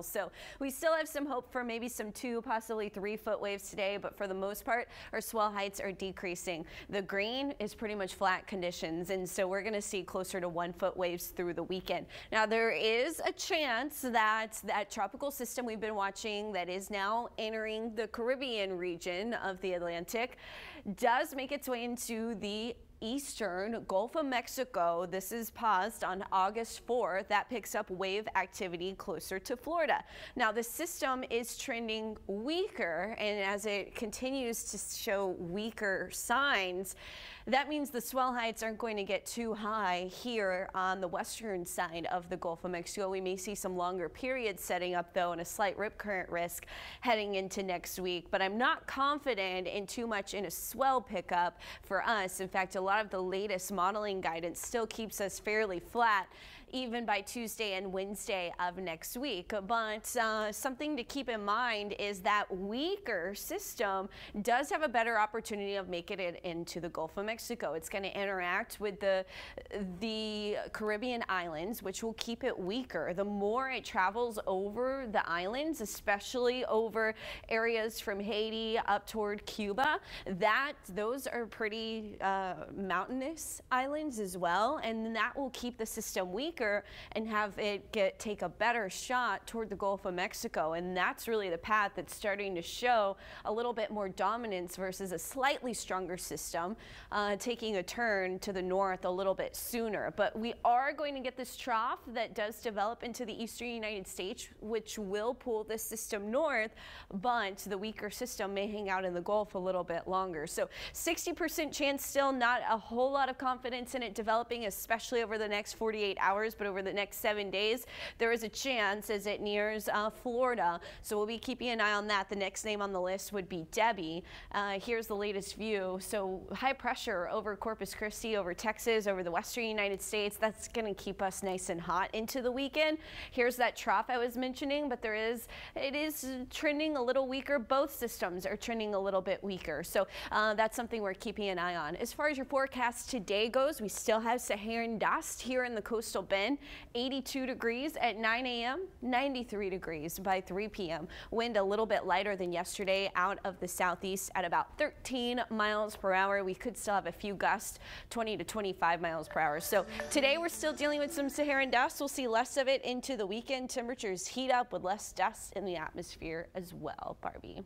So we still have some hope for maybe some 2, possibly 3-foot waves today, but for the most part, our swell heights are decreasing. The green is pretty much flat conditions, and so we're going to see closer to 1-foot waves through the weekend. Now, there is a chance that that tropical system we've been watching that is now entering the Caribbean region of the Atlantic does make its way into the eastern Gulf of Mexico. This is paused on August 4th. That picks up wave activity closer to Florida. Now, the system is trending weaker, and as it continues to show weaker signs, that means the swell heights aren't going to get too high here on the western side of the Gulf of Mexico. We may see some longer periods setting up, though, and a slight rip current risk heading into next week. But I'm not confident in too much in a swell pickup for us. In fact, a lot of the latest modeling guidance still keeps us fairly flat even by Tuesday and Wednesday of next week. But something to keep in mind is that weaker system does have a better opportunity of making it into the Gulf of Mexico. It's going to interact with the Caribbean islands, which will keep it weaker. The more it travels over the islands, especially over areas from Haiti up toward Cuba, those are pretty mountainous islands as well, and that will keep the system weaker and have it take a better shot toward the Gulf of Mexico. And that's really the path that's starting to show a little bit more dominance versus a slightly stronger system taking a turn to the north a little bit sooner. But we are going to get this trough that does develop into the eastern United States, which will pull this system north, but the weaker system may hang out in the Gulf a little bit longer. So 60% chance still, not a whole lot of confidence in it developing, especially over the next 48 hours, but over the next 7 days, there is a chance as it nears Florida. So we'll be keeping an eye on that. The next name on the list would be Debbie. Here's the latest view. So high pressure over Corpus Christi, over Texas, over the western United States. That's going to keep us nice and hot into the weekend. Here's that trough I was mentioning, but it is trending a little weaker. Both systems are trending a little bit weaker. So that's something we're keeping an eye on. As far as your forecast today goes, we still have Saharan dust here in the coastal bend. 82 degrees at 9 a.m., 93 degrees by 3 p.m. Wind a little bit lighter than yesterday out of the southeast at about 13 miles per hour. We could still have a few gusts, 20 to 25 miles per hour. So today we're still dealing with some Saharan dust. We'll see less of it into the weekend. Temperatures heat up with less dust in the atmosphere as well, Barbie.